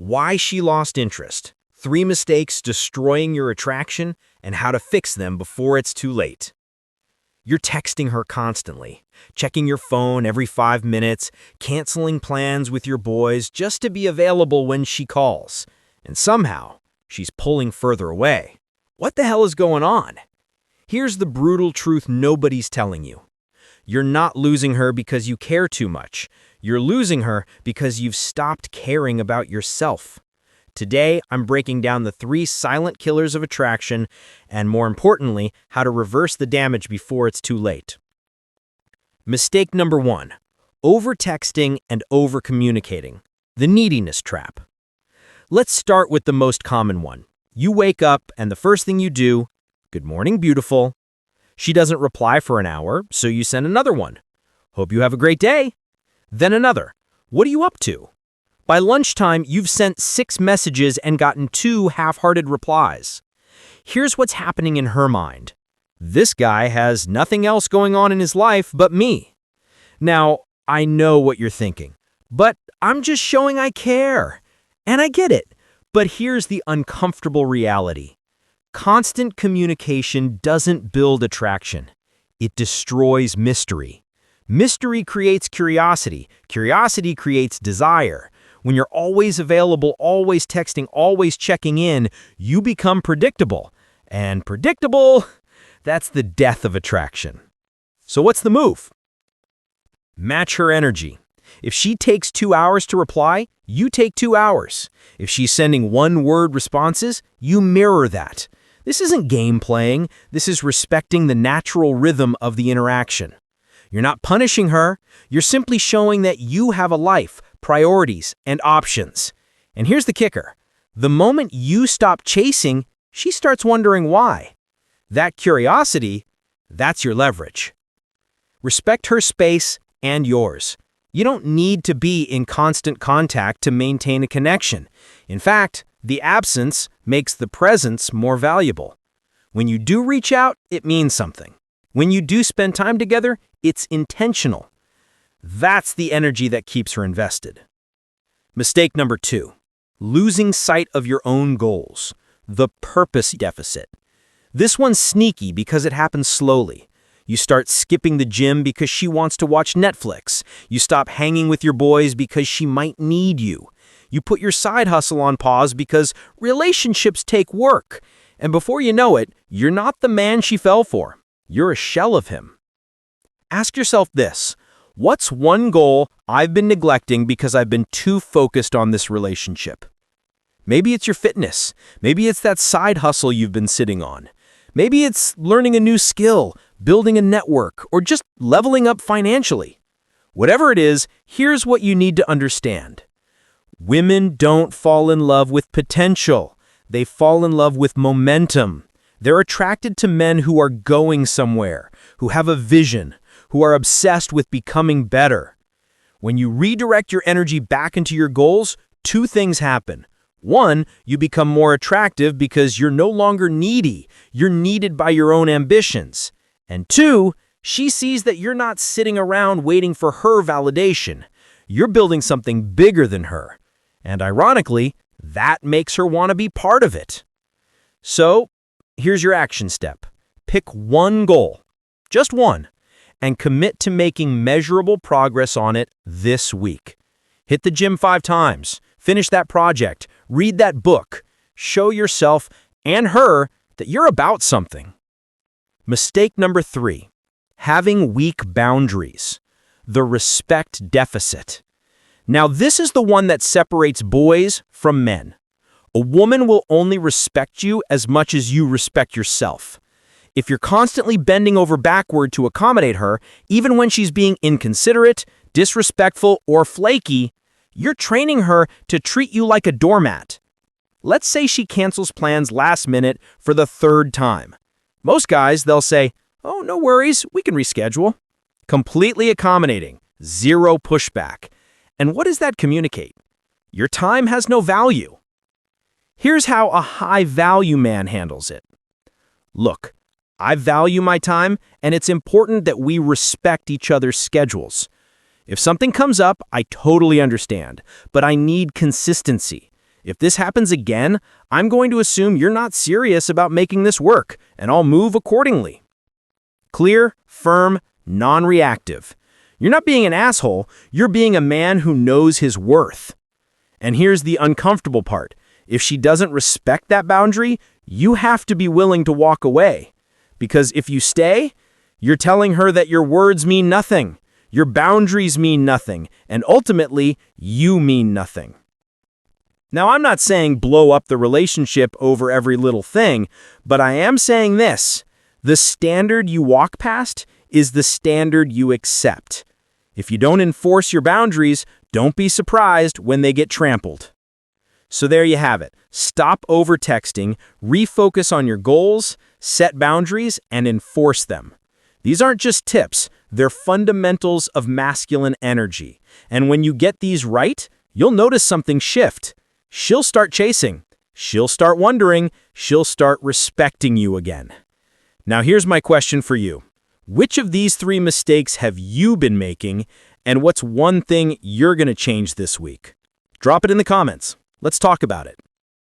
why she lost interest, 3 mistakes destroying your attraction, and how to fix them before it's too late. You're texting her constantly, checking your phone every 5 minutes, canceling plans with your boys just to be available when she calls. And somehow, she's pulling further away. What the hell is going on? Here's the brutal truth nobody's telling you. You're not losing her because you care too much. You're losing her because you've stopped caring about yourself. Today, I'm breaking down the 3 silent killers of attraction and, more importantly, how to reverse the damage before it's too late. Mistake number 1. Over-texting and over-communicating. The neediness trap. Let's start with the most common one. You wake up and the first thing you do, "Good morning, beautiful." She doesn't reply for an hour, so you send another one. "Hope you have a great day." Then another, "What are you up to?" By lunchtime, you've sent 6 messages and gotten 2 half-hearted replies. Here's what's happening in her mind. This guy has nothing else going on in his life but me. Now, I know what you're thinking, but I'm just showing I care. And I get it, but here's the uncomfortable reality. Constant communication doesn't build attraction. It destroys mystery. Mystery creates curiosity. Curiosity creates desire. When you're always available, always texting, always checking in, you become predictable. And predictable, that's the death of attraction. So what's the move? Match her energy. If she takes 2 hours to reply, you take 2 hours. If she's sending 1-word responses, you mirror that. This isn't game playing. This is respecting the natural rhythm of the interaction. You're not punishing her. You're simply showing that you have a life, priorities, and options. And here's the kicker. The moment you stop chasing, she starts wondering why. That curiosity, that's your leverage. Respect her space and yours. You don't need to be in constant contact to maintain a connection. In fact, the absence makes the presence more valuable. When you do reach out, it means something. When you do spend time together, it's intentional. That's the energy that keeps her invested. Mistake number 2. Losing sight of your own goals. The purpose deficit. This one's sneaky because it happens slowly. You start skipping the gym because she wants to watch Netflix. You stop hanging with your boys because she might need you. You put your side hustle on pause because relationships take work. And before you know it, you're not the man she fell for. You're a shell of him. Ask yourself this. What's one goal I've been neglecting because I've been too focused on this relationship? Maybe it's your fitness. Maybe it's that side hustle you've been sitting on. Maybe it's learning a new skill, building a network, or just leveling up financially. Whatever it is, here's what you need to understand. Women don't fall in love with potential. They fall in love with momentum. They're attracted to men who are going somewhere, who have a vision, who are obsessed with becoming better. When you redirect your energy back into your goals, 2 things happen. 1, you become more attractive because you're no longer needy. You're needed by your own ambitions. And 2, she sees that you're not sitting around waiting for her validation. You're building something bigger than her. And ironically, that makes her want to be part of it. So, here's your action step. Pick 1 goal, just 1, and commit to making measurable progress on it this week. Hit the gym 5 times. Finish that project. Read that book. Show yourself and her that you're about something. Mistake number 3. Having weak boundaries. The respect deficit. Now, this is the one that separates boys from men. A woman will only respect you as much as you respect yourself. If you're constantly bending over backward to accommodate her, even when she's being inconsiderate, disrespectful, or flaky, you're training her to treat you like a doormat. Let's say she cancels plans last minute for the 3rd time. Most guys, they'll say, "Oh, no worries, we can reschedule." Completely accommodating, 0 pushback. And what does that communicate? Your time has no value. Here's how a high-value man handles it. Look, I value my time, and it's important that we respect each other's schedules. If something comes up, I totally understand, but I need consistency. If this happens again, I'm going to assume you're not serious about making this work, and I'll move accordingly. Clear, firm, non-reactive. You're not being an asshole, you're being a man who knows his worth. And here's the uncomfortable part. If she doesn't respect that boundary, you have to be willing to walk away. Because if you stay, you're telling her that your words mean nothing, your boundaries mean nothing, and ultimately, you mean nothing. Now, I'm not saying blow up the relationship over every little thing, but I am saying this. The standard you walk past is the standard you accept. If you don't enforce your boundaries, don't be surprised when they get trampled. So there you have it. Stop over-texting, refocus on your goals, set boundaries, and enforce them. These aren't just tips, they're fundamentals of masculine energy. And when you get these right, you'll notice something shift. She'll start chasing. She'll start wondering. She'll start respecting you again. Now here's my question for you. Which of these 3 mistakes have you been making, and what's one thing you're going to change this week? Drop it in the comments. Let's talk about it.